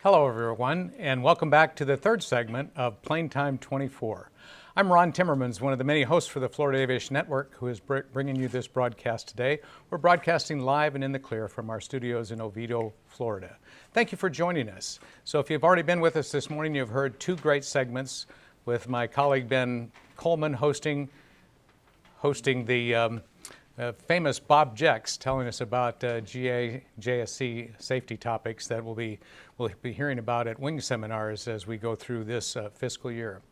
Hello everyone, and welcome back to the third segment of Plane Time 24. I'm Ron Timmermans, one of the many hosts for the Florida Aviation Network, who is bringing you this broadcast today. We're broadcasting live and in the clear from our studios in Oviedo, Florida. Thank you for joining us. So if you've already been with us this morning, you've heard two great segments with my colleague Ben Coleman hosting the famous Bob Jex telling us about JSC safety topics that we'll be hearing about at wing seminars as we go through this fiscal year.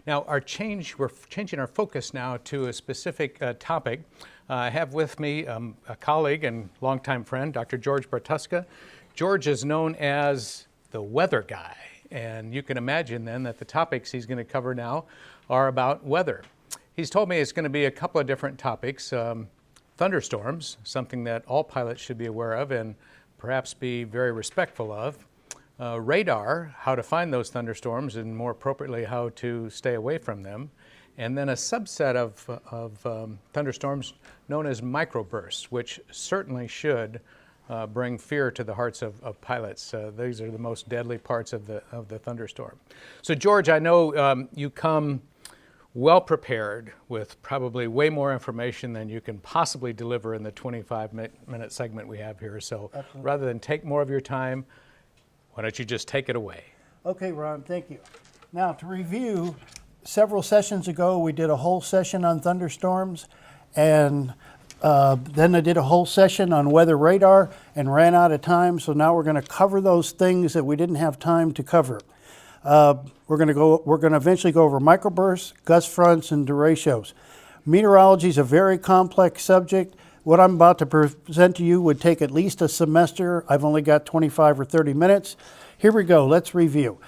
Now, we're changing our focus now to a specific topic. I have with me a colleague and longtime friend, Dr. George Bartuska. George is known as the weather guy, and you can imagine then that the topics he's going to cover now are about weather. He's told me it's going to be a couple of different topics. Thunderstorms, something that all pilots should be aware of and perhaps be very respectful of. Radar, how to find those thunderstorms and more appropriately how to stay away from them. And then a subset of thunderstorms known as microbursts, which certainly should bring fear to the hearts of pilots. These are the most deadly parts of the thunderstorm. So George, I know you come well prepared with probably way more information than you can possibly deliver in the 25-minute segment we have here. So Absolutely. Rather than take more of your time, why don't you just take it away? Okay, Ron, thank you. Now, to review, several sessions ago, we did a whole session on thunderstorms, and then I did a whole session on weather radar and ran out of time, so now we're going to cover those things that we didn't have time to cover. We're going to eventually go over microbursts, gust fronts, and derechos. Meteorology is a very complex subject. What I'm about to present to you would take at least a semester. I've only got 25 or 30 minutes. Here we go. Let's review.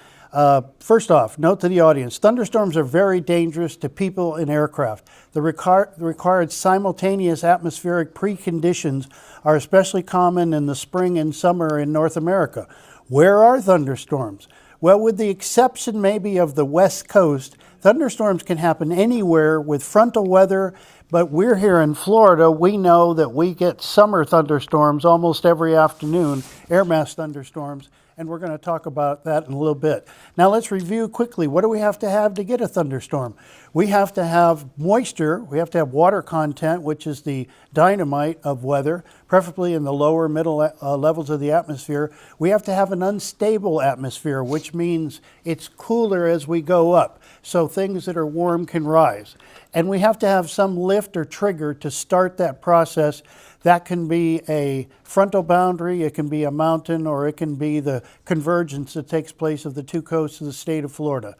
First off, note to the audience, thunderstorms are very dangerous to people and aircraft. The required simultaneous atmospheric preconditions are especially common in the spring and summer in North America. Where are thunderstorms? Well, with the exception maybe of the West Coast, thunderstorms can happen anywhere with frontal weather, but we're here in Florida. We know that we get summer thunderstorms almost every afternoon, air mass thunderstorms, and we're going to talk about that in a little bit. Now let's review quickly. What do we have to get a thunderstorm? We have to have moisture, we have to have water content, which is the dynamite of weather, preferably in the lower middle levels of the atmosphere. We have to have an unstable atmosphere, which means it's cooler as we go up, so things that are warm can rise. And we have to have some lift or trigger to start that process. That can be a frontal boundary, it can be a mountain, or it can be the convergence that takes place of the two coasts of the state of Florida.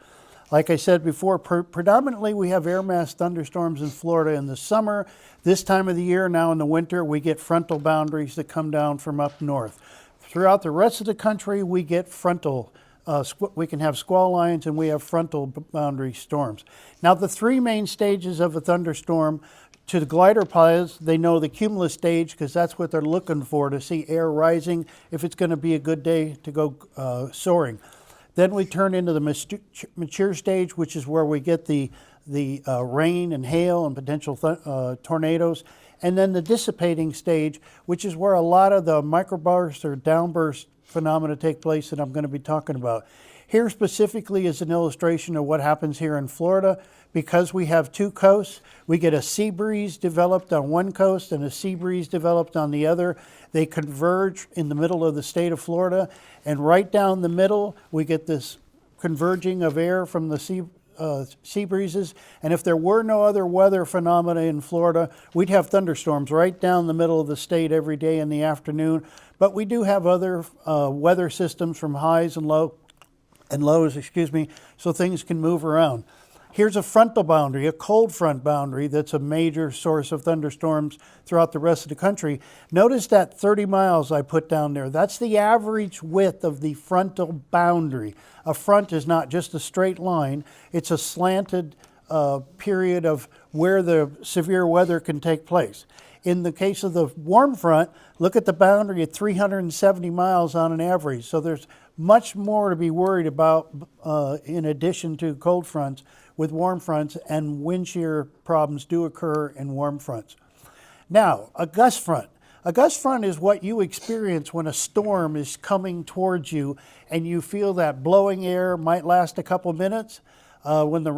Like I said before, predominantly we have air mass thunderstorms in Florida in the summer. This time of the year, now in the winter, we get frontal boundaries that come down from up north. Throughout the rest of the country, we get frontal we can have squall lines and we have frontal boundary storms. Now, the three main stages of a thunderstorm, to the glider pilots, they know the cumulus stage because that's what they're looking for, to see air rising if it's going to be a good day to go soaring. Then we turn into the mature stage, which is where we get the rain and hail and potential tornadoes. And then the dissipating stage, which is where a lot of the microburst or downburst phenomena take place that I'm going to be talking about. Here specifically is an illustration of what happens here in Florida. Because we have two coasts, we get a sea breeze developed on one coast and a sea breeze developed on the other. They converge in the middle of the state of Florida, and right down the middle we get this converging of air from the sea breezes. And if there were no other weather phenomena in Florida, we'd have thunderstorms right down the middle of the state every day in the afternoon. But we do have other weather systems from highs and lows, so things can move around. Here's a frontal boundary, a cold front boundary that's a major source of thunderstorms throughout the rest of the country. Notice that 30 miles I put down there. That's the average width of the frontal boundary. A front is not just a straight line. It's a slanted period of where the severe weather can take place. In the case of the warm front, look at the boundary at 370 miles on an average. So there's much more to be worried about in addition to cold fronts with warm fronts, and wind shear problems do occur in warm fronts. Now, a gust front. A gust front is what you experience when a storm is coming towards you and you feel that blowing air might last a couple minutes when the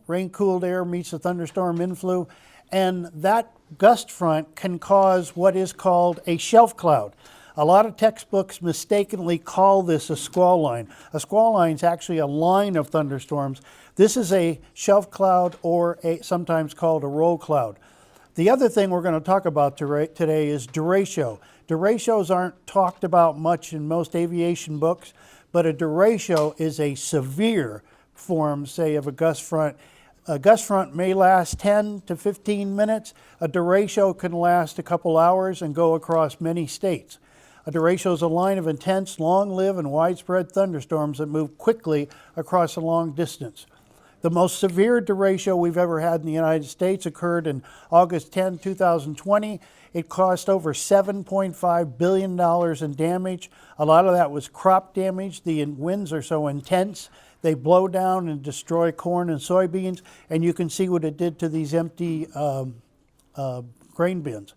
rain-cooled air meets the thunderstorm inflow. And that gust front can cause what is called a shelf cloud. A lot of textbooks mistakenly call this a squall line. A squall line is actually a line of thunderstorms. This is a shelf cloud, or sometimes called a roll cloud. The other thing we're going to talk about today is derecho. Derechos aren't talked about much in most aviation books, but a derecho is a severe form, say, of a gust front. A gust front may last 10 to 15 minutes. A derecho can last a couple hours and go across many states. A derecho is a line of intense, long-lived, and widespread thunderstorms that move quickly across a long distance. The most severe derecho we've ever had in the United States occurred in August 10, 2020. It cost over $7.5 billion in damage. A lot of that was crop damage. The winds are so intense, they blow down and destroy corn and soybeans, and you can see what it did to these empty grain bins.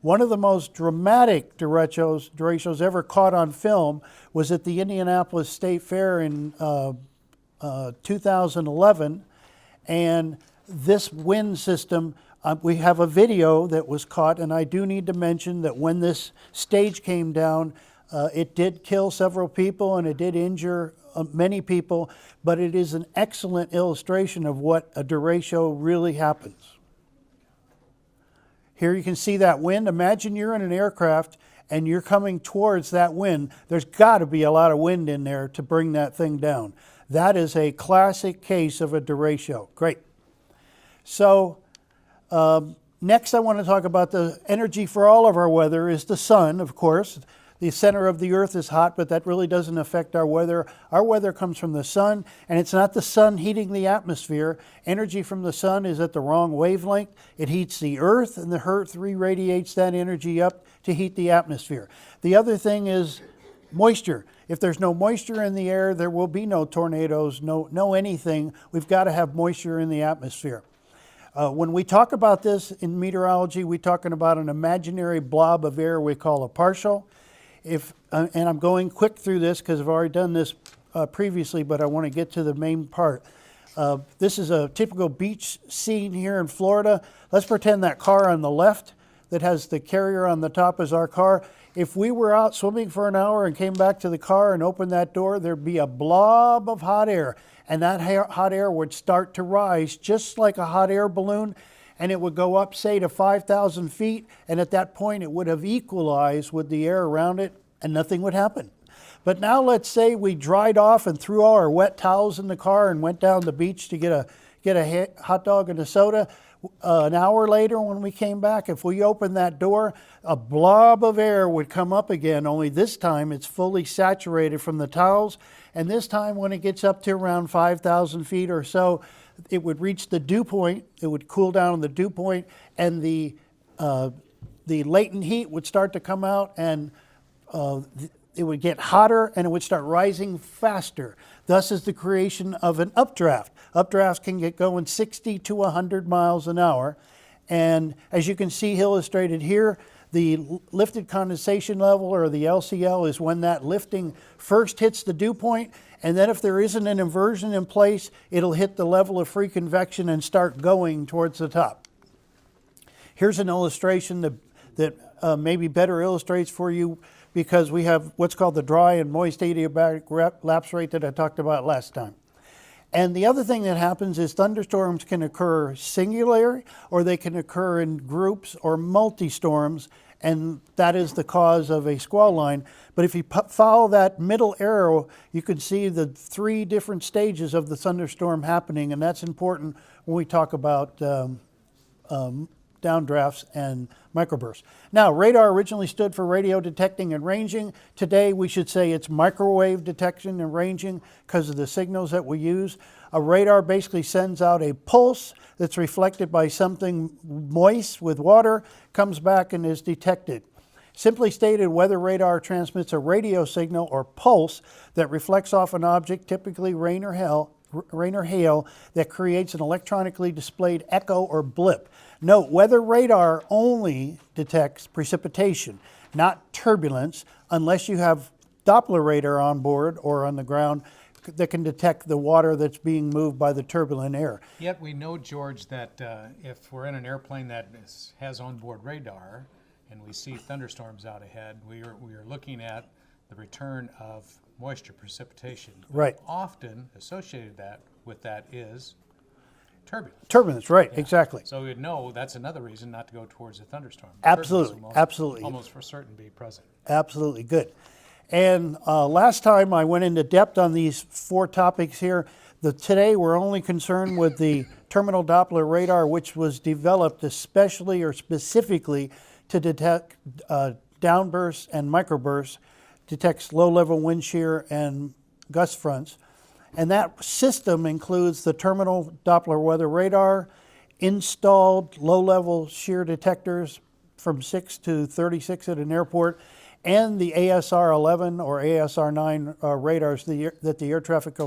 One of the most dramatic derechos ever caught on film was at the Indianapolis State Fair in 2011, and this wind system, we have a video that was caught, and I do need to mention that when this stage came down, it did kill several people and it did injure many people, but it is an excellent illustration of what a derecho really happens. Here you can see that wind. Imagine you're in an aircraft and you're coming towards that wind. There's got to be a lot of wind in there to bring that thing down. That is a classic case of a derecho. Great. So next I want to talk about the energy for all of our weather is the sun, of course. The center of the earth is hot, but that really doesn't affect our weather. Our weather comes from the sun, and it's not the sun heating the atmosphere. Energy from the sun is at the wrong wavelength. It heats the earth, and the earth re-radiates that energy up to heat the atmosphere. The other thing is moisture. If there's no moisture in the air, there will be no tornadoes, no anything. We've got to have moisture in the atmosphere. When we talk about this in meteorology, we're talking about an imaginary blob of air we call a partial. And I'm going quick through this because I've already done this previously, but I want to get to the main part. This is a typical beach scene here in Florida. Let's pretend that car on the left that has the carrier on the top is our car. If we were out swimming for an hour and came back to the car and opened that door, there'd be a blob of hot air. And that hot air would start to rise just like a hot air balloon, and it would go up, say, to 5,000 feet, and at that point it would have equalized with the air around it, and nothing would happen. But now let's say we dried off and threw all our wet towels in the car and went down the beach to get a hot dog and a soda. An hour later when we came back, if we opened that door, a blob of air would come up again, only this time it's fully saturated from the towels, and this time when it gets up to around 5,000 feet or so, it would reach the dew point, it would cool down the dew point, and the latent heat would start to come out, and it would get hotter and it would start rising faster. Thus is the creation of an updraft. Updrafts can get going 60 to 100 miles an hour. And as you can see illustrated here, the lifted condensation level, or the LCL, is when that lifting first hits the dew point, and then if there isn't an inversion in place, it'll hit the level of free convection and start going towards the top. Here's an illustration that maybe better illustrates for you, because we have what's called the dry and moist adiabatic lapse rate that I talked about last time. And the other thing that happens is thunderstorms can occur singularly, or they can occur in groups or multi-storms, and that is the cause of a squall line. But if you follow that middle arrow, you can see the three different stages of the thunderstorm happening, and that's important when we talk about downdrafts and microbursts. Now, radar originally stood for radio detecting and ranging. Today, we should say it's microwave detection and ranging because of the signals that we use. A radar basically sends out a pulse that's reflected by something moist with water, comes back and is detected. Simply stated, weather radar transmits a radio signal or pulse that reflects off an object, typically rain or hail, rain or hail that creates an electronically displayed echo or blip. Note, weather radar only detects precipitation, not turbulence, unless you have Doppler radar on board or on the ground that can detect the water that's being moved by the turbulent air. Yet we know, George, that if we're in an airplane that has onboard radar and we see thunderstorms out ahead, we are looking at the return of moisture precipitation. Right. Often associated with that is turbulence. Turbulence, right, exactly. So we'd know that's another reason not to go towards a thunderstorm. Absolutely, absolutely. Almost for certain be present. Absolutely, good. And last time I went into depth on these 4 topics here. Today we're only concerned with the terminal Doppler radar, which was developed especially or specifically to detect downbursts and microbursts, detects low-level wind shear and gust fronts. And that system includes the terminal Doppler weather radar, installed low-level shear detectors from 6 to 36 at an airport, and the ASR-11 or ASR-9 radars that the air traffic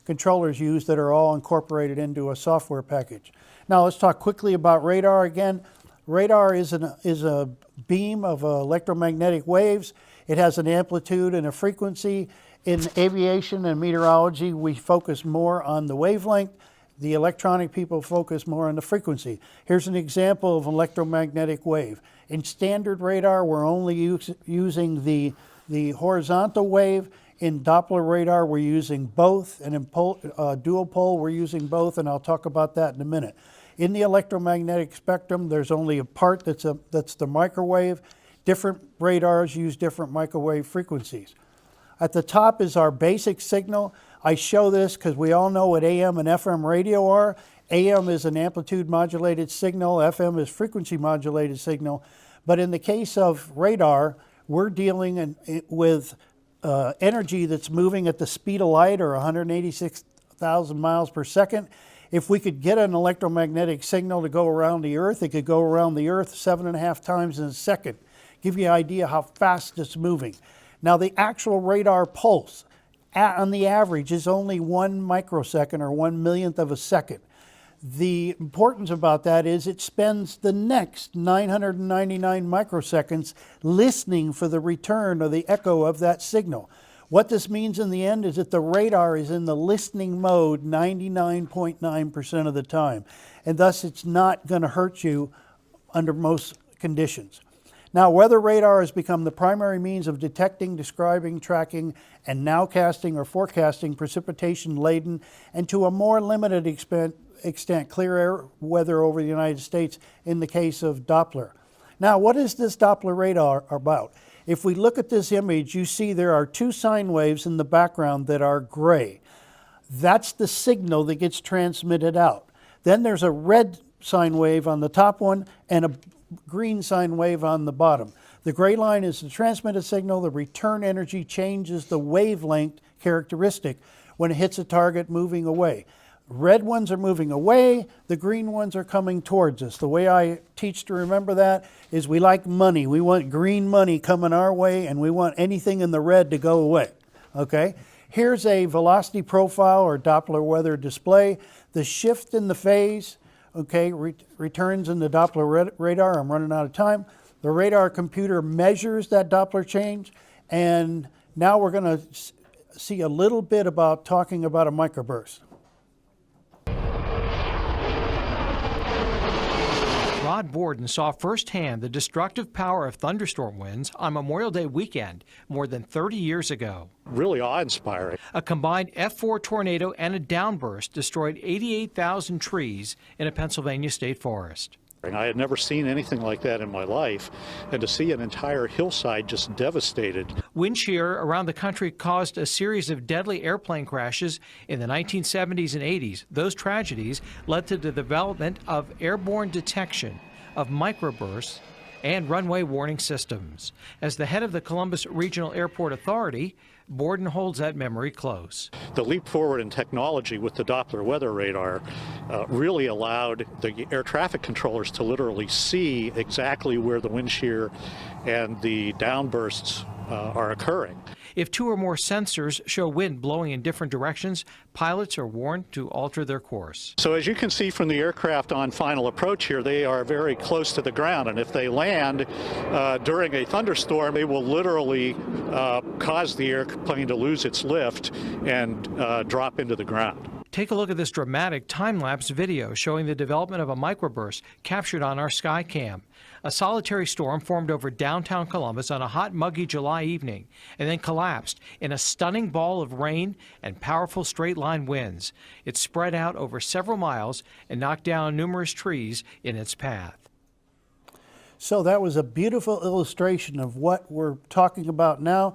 controllers use that are all incorporated into a software package. Now let's talk quickly about radar again. Radar is a beam of electromagnetic waves. It has an amplitude and a frequency. In aviation and meteorology, we focus more on the wavelength. The electronic people focus more on the frequency. Here's an example of an electromagnetic wave. In standard radar, we're only using the horizontal wave. In Doppler radar, we're using both, and in dual pole, we're using both, and I'll talk about that in a minute. In the electromagnetic spectrum, there's only a part that's the microwave. Different radars use different microwave frequencies. At the top is our basic signal. I show this because we all know what AM and FM radio are. AM is an amplitude modulated signal, FM is frequency modulated signal. But in the case of radar, we're dealing with energy that's moving at the speed of light, or 186,000 miles per second. If we could get an electromagnetic signal to go around the Earth, it could go around the Earth 7.5 times in a second. Give you an idea how fast it's moving. Now the actual radar pulse on the average is only 1 microsecond or 1/1,000,000th of a second. The importance about that is it spends the next 999 microseconds listening for the return or the echo of that signal. What this means in the end is that the radar is in the listening mode 99.9% of the time, and thus it's not going to hurt you under most conditions. Now, weather radar has become the primary means of detecting, describing, tracking, and nowcasting or forecasting precipitation-laden and to a more limited extent clear air weather over the United States in the case of Doppler. Now, what is this Doppler radar about? If we look at this image, you see there are 2 sine waves in the background that are gray. That's the signal that gets transmitted out. Then there's a red sine wave on the top one and a green sine wave on the bottom. The gray line is the transmitted signal. The return energy changes the wavelength characteristic when it hits a target moving away. Red ones are moving away, the green ones are coming towards us. The way I teach to remember that is we like money. We want green money coming our way, and we want anything in the red to go away, okay? Here's a velocity profile or Doppler weather display. The shift in the phase, okay, returns in the Doppler radar. I'm running out of time. The radar computer measures that Doppler change, and now we're going to see a little bit about talking about a microburst. Rod Borden saw firsthand the destructive power of thunderstorm winds on Memorial Day weekend more than 30 years ago. Really awe-inspiring. A combined F4 tornado and a downburst destroyed 88,000 trees in a Pennsylvania state forest. I had never seen anything like that in my life, and to see an entire hillside just devastated. Wind shear around the country caused a series of deadly airplane crashes in the 1970s and 80s. Those tragedies led to the development of airborne detection of microbursts and runway warning systems. As the head of the Columbus Regional Airport Authority, Borden holds that memory close. The leap forward in technology with the Doppler weather radar really allowed the air traffic controllers to literally see exactly where the wind shear and the downbursts are occurring. If two or more sensors show wind blowing in different directions, pilots are warned to alter their course. So as you can see from the aircraft on final approach here, they are very close to the ground, and if they land during a thunderstorm, they will literally cause the airplane to lose its lift and drop into the ground. Take a look at this dramatic time-lapse video showing the development of a microburst captured on our Skycam. A solitary storm formed over downtown Columbus on a hot, muggy July evening and then collapsed in a stunning ball of rain and powerful straight-line winds. It spread out over several miles and knocked down numerous trees in its path. So that was a beautiful illustration of what we're talking about now.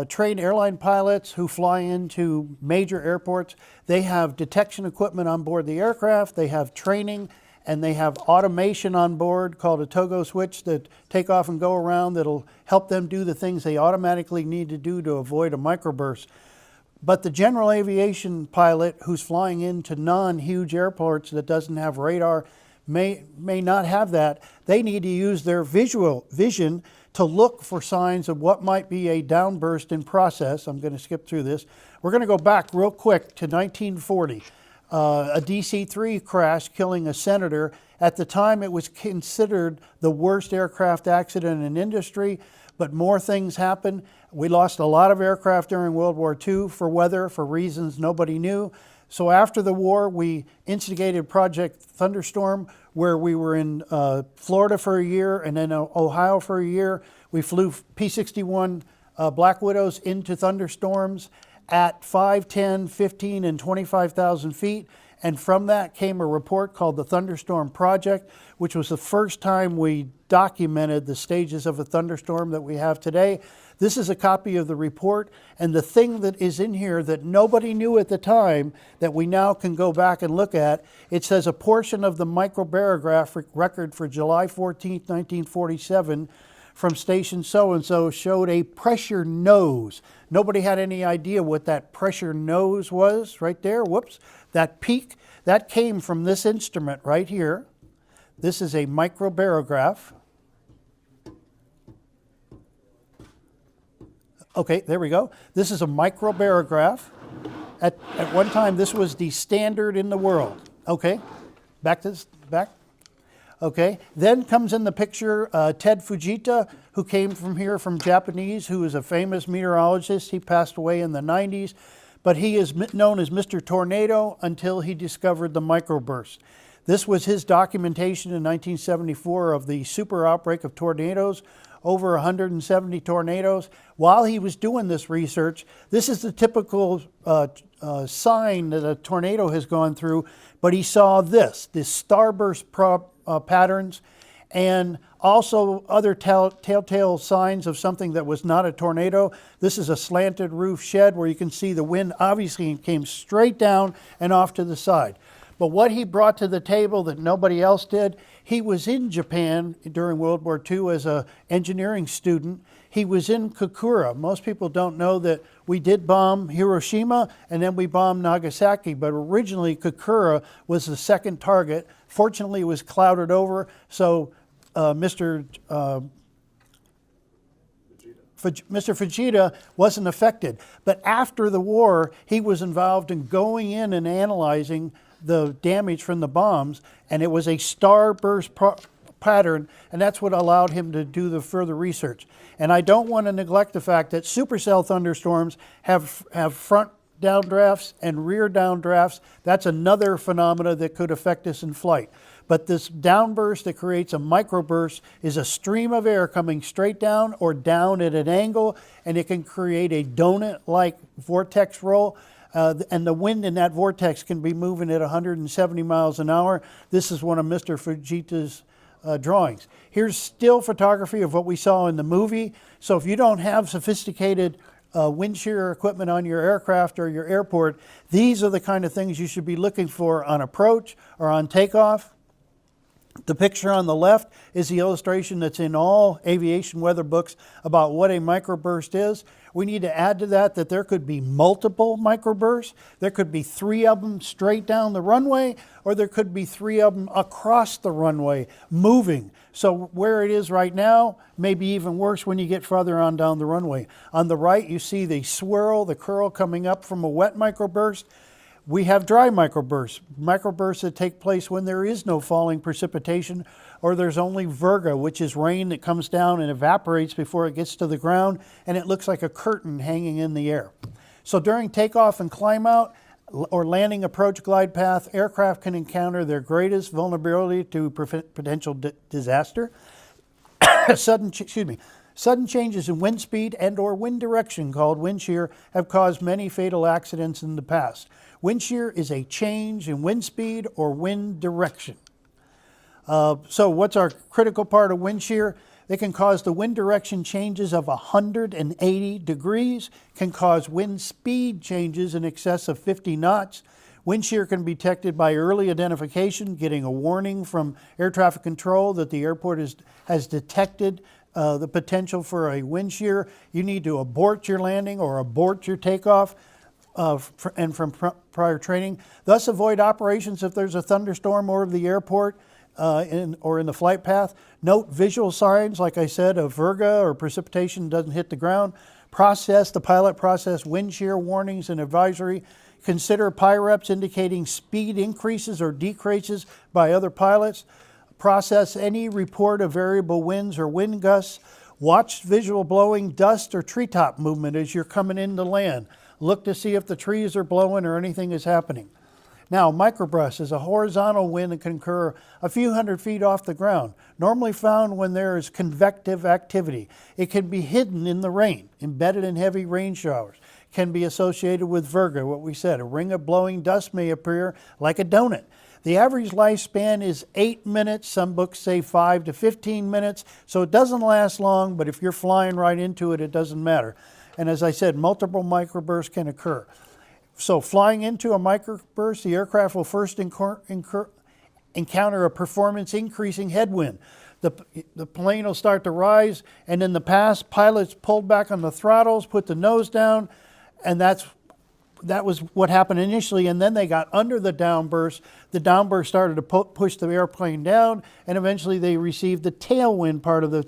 Trained airline pilots who fly into major airports, they have detection equipment on board the aircraft, they have training, and they have automation on board called a togo switch that take off and go around that'll help them do the things they automatically need to do to avoid a microburst. But the general aviation pilot who's flying into non-huge airports that doesn't have radar may not have that. They need to use their vision to look for signs of what might be a downburst in process. I'm going to skip through this. We're going to go back real quick to 1940. A DC-3 crash killing a senator. At the time, it was considered the worst aircraft accident in industry, but more things happened. We lost a lot of aircraft during World War II for weather, for reasons nobody knew. So after the war, we instigated Project Thunderstorm, where we were in Florida for a year and then Ohio for a year. We flew P-61 Black Widows into thunderstorms at 5, 10, 15, and 25,000 feet. And from that came a report called the Thunderstorm Project, which was the first time we documented the stages of a thunderstorm that we have today. This is a copy of the report, and the thing that is in here that nobody knew at the time that we now can go back and look at, it says a portion of the microbarograph record for July 14, 1947 from station so-and-so showed a pressure nose. Nobody had any idea what that pressure nose was right there. Whoops. That peak, that came from this instrument right here. This is a microbarograph. Okay, there we go. This is a microbarograph. At one time, this was the standard in the world. Okay, back. Okay, then comes in the picture Ted Fujita, who came from here from Japanese, who is a famous meteorologist. He passed away in the 90s, but he is known as Mr. Tornado until he discovered the microburst. This was his documentation in 1974 of the super outbreak of tornadoes, over 170 tornadoes. While he was doing this research, this is the typical sign that a tornado has gone through, but he saw this starburst patterns, and also other telltale signs of something that was not a tornado. This is a slanted roof shed where you can see the wind obviously came straight down and off to the side. But what he brought to the table that nobody else did, he was in Japan during World War II as an engineering student. He was in Kokura. Most people don't know that we did bomb Hiroshima and then we bombed Nagasaki, but originally Kokura was the second target. Fortunately, it was clouded over, so Mr. Fujita wasn't affected. But after the war, he was involved in going in and analyzing the damage from the bombs, and it was a starburst pattern, and that's what allowed him to do the further research. And I don't want to neglect the fact that supercell thunderstorms have front downdrafts and rear downdrafts. That's another phenomena that could affect us in flight. But this downburst that creates a microburst is a stream of air coming straight down or down at an angle, and it can create a donut-like vortex roll. And the wind in that vortex can be moving at 170 miles an hour. This is one of Mr. Fujita's drawings. Here's still photography of what we saw in the movie. So if you don't have sophisticated wind shear equipment on your aircraft or your airport, these are the kind of things you should be looking for on approach or on takeoff. The picture on the left is the illustration that's in all aviation weather books about what a microburst is. We need to add to that there could be multiple microbursts. There could be 3 of them straight down the runway, or there could be 3 of them across the runway moving. So where it is right now, maybe even worse when you get further on down the runway. On the right, you see the swirl, the curl coming up from a wet microburst. We have dry microbursts, microbursts that take place when there is no falling precipitation, or there's only virga, which is rain that comes down and evaporates before it gets to the ground, and it looks like a curtain hanging in the air. So during takeoff and climb out or landing approach glide path, aircraft can encounter their greatest vulnerability to potential disaster. Sudden changes in wind speed and or wind direction, called wind shear, have caused many fatal accidents in the past. Wind shear is a change in wind speed or wind direction. So what's our critical part of wind shear? They can cause the wind direction changes of 180 degrees, can cause wind speed changes in excess of 50 knots. Wind shear can be detected by early identification, getting a warning from air traffic control that the airport has detected the potential for a wind shear. You need to abort your landing or abort your takeoff and from prior training. Thus avoid operations if there's a thunderstorm over the airport or in the flight path. Note visual signs, like I said, of virga or precipitation doesn't hit the ground. The pilot process wind shear warnings and advisory. Consider PIREPs indicating speed increases or decreases by other pilots. Process any report of variable winds or wind gusts. Watch visual blowing dust or treetop movement as you're coming in to land. Look to see if the trees are blowing or anything is happening. Now, microburst is a horizontal wind that can occur a few hundred feet off the ground, normally found when there is convective activity. It can be hidden in the rain, embedded in heavy rain showers. Can be associated with virga, what we said. A ring of blowing dust may appear like a donut. The average lifespan is 8 minutes. Some books say 5 to 15 minutes. So it doesn't last long, but if you're flying right into it, it doesn't matter. And as I said, multiple microbursts can occur. So flying into a microburst, the aircraft will first encounter a performance increasing headwind. The plane will start to rise, and in the past, pilots pulled back on the throttles, put the nose down, and that was what happened initially, and then they got under the downburst. The downburst started to push the airplane down, and eventually they received the tailwind part of the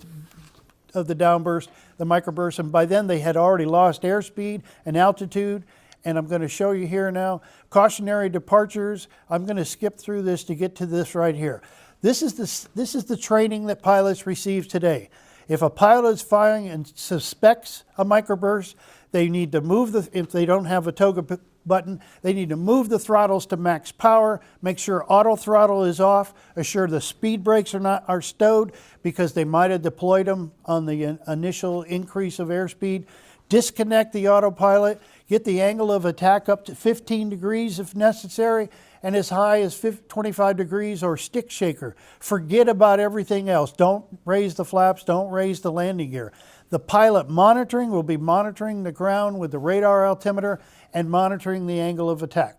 downburst, the microburst, and by then they had already lost airspeed and altitude. And I'm going to show you here now. Cautionary departures. I'm going to skip through this to get to this right here. This is the training that pilots receive today. If a pilot is flying and suspects a microburst, they need to move if they don't have a toga button, they need to move the throttles to max power, make sure auto throttle is off, assure the speed brakes are stowed because they might have deployed them on the initial increase of airspeed. Disconnect the autopilot, get the angle of attack up to 15 degrees if necessary, and as high as 25 degrees or stick shaker. Forget about everything else. Don't raise the flaps, don't raise the landing gear. The pilot monitoring will be monitoring the ground with the radar altimeter and monitoring the angle of attack.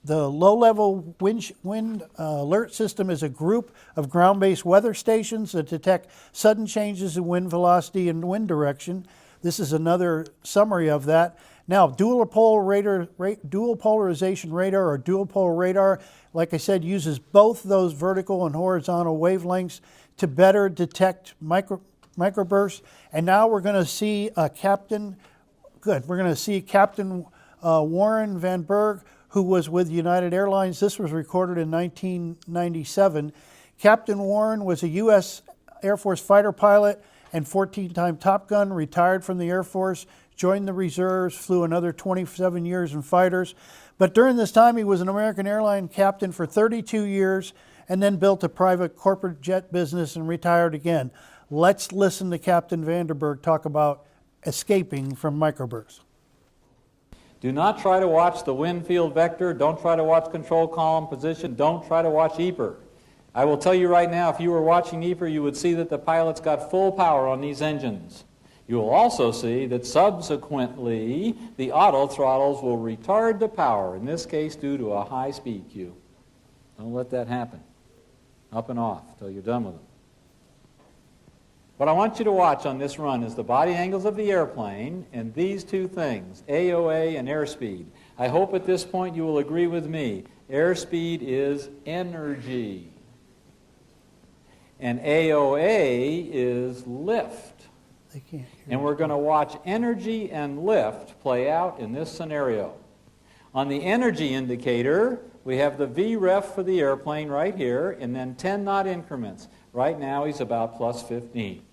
The low-level wind alert system is a group of ground-based weather stations that detect sudden changes in wind velocity and wind direction. This is another summary of that. Now, dual polarization radar or dual pol radar, like I said, uses both those vertical and horizontal wavelengths to better detect microbursts. And now we're going to see Captain Warren Van Berg, who was with United Airlines. This was recorded in 1997. Captain Warren was a U.S. Air Force fighter pilot and 14-time Top Gun, retired from the Air Force, joined the reserves, flew another 27 years in fighters. But during this time, he was an American airline captain for 32 years and then built a private corporate jet business and retired again. Let's listen to Captain Vanderberg talk about escaping from microbursts. Do not try to watch the wind field vector. Don't try to watch control column position. Don't try to watch EPR. I will tell you right now, if you were watching EPR, you would see that the pilot's got full power on these engines. You will also see that subsequently the auto throttles will retard the power, in this case due to a high speed cue. Don't let that happen. Up and off till you're done with them. What I want you to watch on this run is the body angles of the airplane and these two things, AOA and airspeed. I hope at this point you will agree with me. Airspeed is energy. And AOA is lift. They can't hear And we're going to watch energy and lift play out in this scenario. On the energy indicator, we have the VREF for the airplane right here, and then 10 knot increments. Right now he's about plus 15.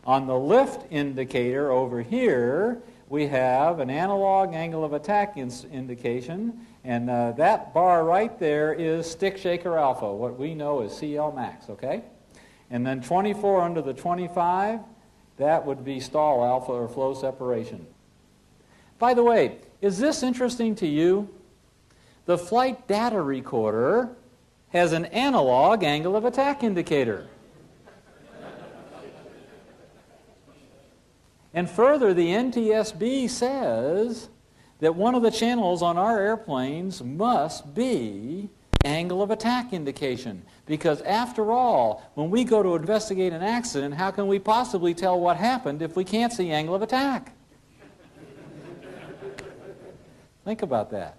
On the lift indicator over here, we have an analog angle of attack indication, and that bar right there is stick shaker alpha, what we know as CL max, okay? And then 24 under the 25, that would be stall alpha or flow separation. By the way, is this interesting to you? The flight data recorder has an analog angle of attack indicator. And further, the NTSB says that one of the channels on our airplanes must be angle of attack indication. Because after all, when we go to investigate an accident, how can we possibly tell what happened if we can't see angle of attack? Think about that.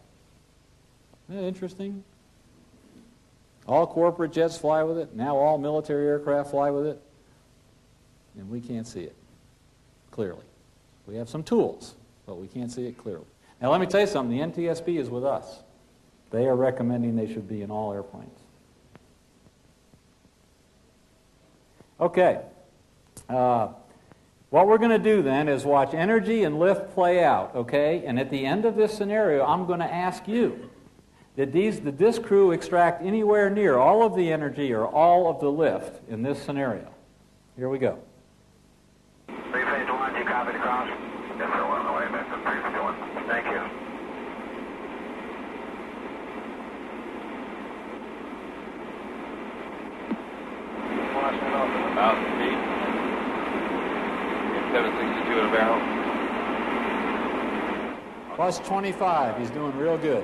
Isn't that interesting? All corporate jets fly with it. Now all military aircraft fly with it. And we can't see it clearly. We have some tools, but we can't see it clearly. Now let me tell you something. The NTSB is with us. They are recommending they should be in all airplanes. Okay. What we're going to do then is watch energy and lift play out, okay? And at the end of this scenario, I'm going to ask you, did this crew extract anywhere near all of the energy or all of the lift in this scenario? Here we go. 351, you copy the cross? Yes, sir, we're on the way back to 351. Thank you. About feet. 762 at a barrel. Plus 25. He's doing real good.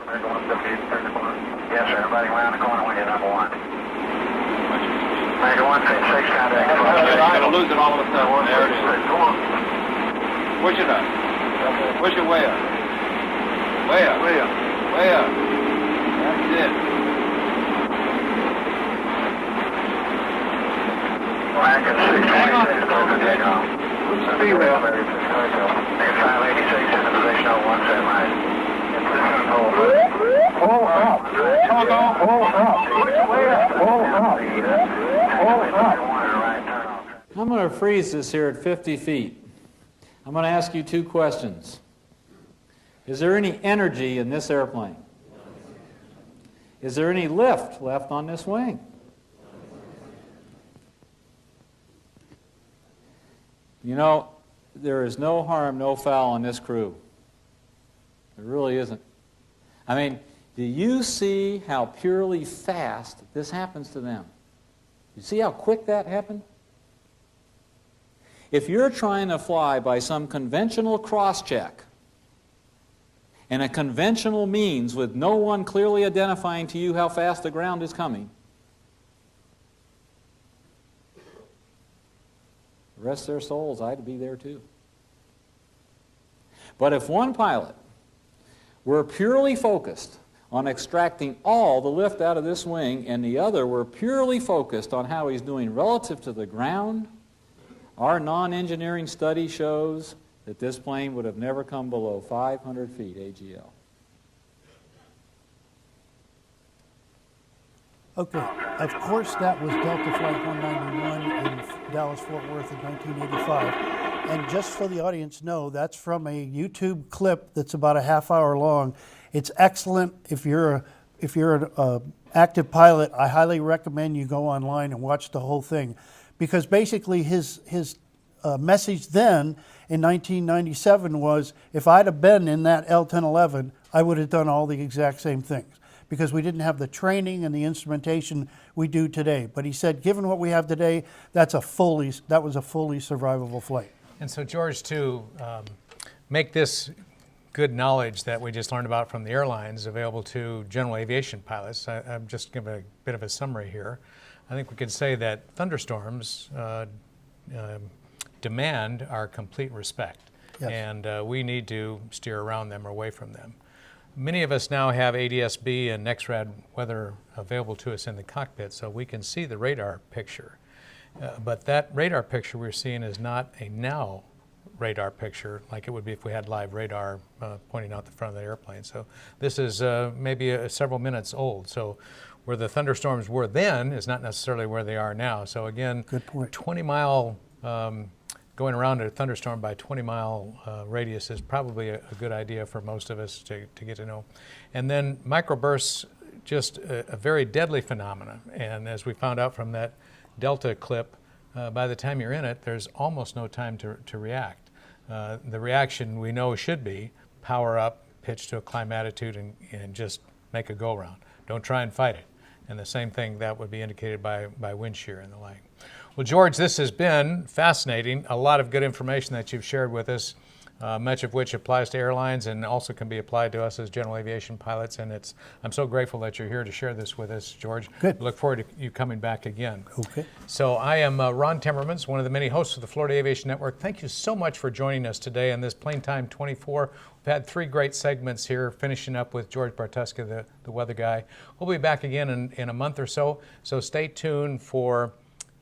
Yes, sir, everybody around the corner when you're number one. American 136, contact. You're going to lose it all of a sudden. There it is. Push it up. Push it way up. Way up. Way up. Way up. That's it. American 626, Hang on. take off. Speed rail. 586 in the position 017 right. Hold up. Come on. Hold up. Hold up. Hold up. I'm going to freeze this here at 50 feet. I'm going to ask you two questions. Is there any energy in this airplane? Is there any lift left on this wing? You know, there is no harm, no foul on this crew. There really isn't. I mean, do you see how purely fast this happens to them? You see how quick that happened? If you're trying to fly by some conventional cross-check and a conventional means with no one clearly identifying to you how fast the ground is coming, rest their souls, I'd be there too. But if one pilot were purely focused on extracting all the lift out of this wing and the other were purely focused on how he's doing relative to the ground, our non-engineering study shows that this plane would have never come below 500 feet AGL. Okay, of course that was Delta Flight 191 in Dallas-Fort Worth in 1985. And just so the audience know, that's from a YouTube clip that's about a half hour long. It's excellent. If you're an active pilot, I highly recommend you go online and watch the whole thing. Because basically his message then in 1997 was, if I'd have been in that L-1011, I would have done all the exact same things, because we didn't have the training and the instrumentation we do today. But he said, given what we have today, that was a fully survivable flight. And so, George, to make this good knowledge that we just learned about from the airlines available to general aviation pilots, I'm just giving a bit of a summary here. I think we could say that thunderstorms demand our complete respect. Yes. And we need to steer around them or away from them. Many of us now have ADS-B and NEXRAD weather available to us in the cockpit, so we can see the radar picture. But that radar picture we're seeing is not a now radar picture like it would be if we had live radar pointing out the front of the airplane. So this is maybe several minutes old. So where the thunderstorms were then is not necessarily where they are now. So again, Good point. 20-mile going around a thunderstorm by 20-mile radius is probably a good idea for most of us to get to know. And then microbursts, just a very deadly phenomenon. And as we found out from that Delta clip, by the time you're in it, there's almost no time to react. The reaction we know should be power up, pitch to a climb attitude, and just make a go-round. Don't try and fight it. And the same thing that would be indicated by wind shear and the like. Well, George, this has been fascinating. A lot of good information that you've shared with us, much of which applies to airlines and also can be applied to us as general aviation pilots. And I'm so grateful that you're here to share this with us, George. Good. Look forward to you coming back again. Okay. So I am Ron Timmermans, one of the many hosts of the Florida Aviation Network. Thank you so much for joining us today on this Plane Time 24. We've had 3 great segments here, finishing up with George Bartuska, the weather guy. We'll be back again in a month or so, so stay tuned for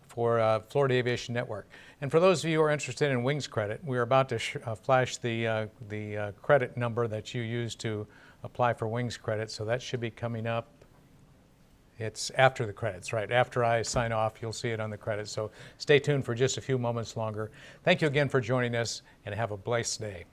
Florida Aviation Network. And for those of you who are interested in wings credit, we're about to flash the credit number that you use to apply for wings credit, so that should be coming up. It's after the credits, right? After I sign off, you'll see it on the credits. So stay tuned for just a few moments longer. Thank you again for joining us, and have a blessed day.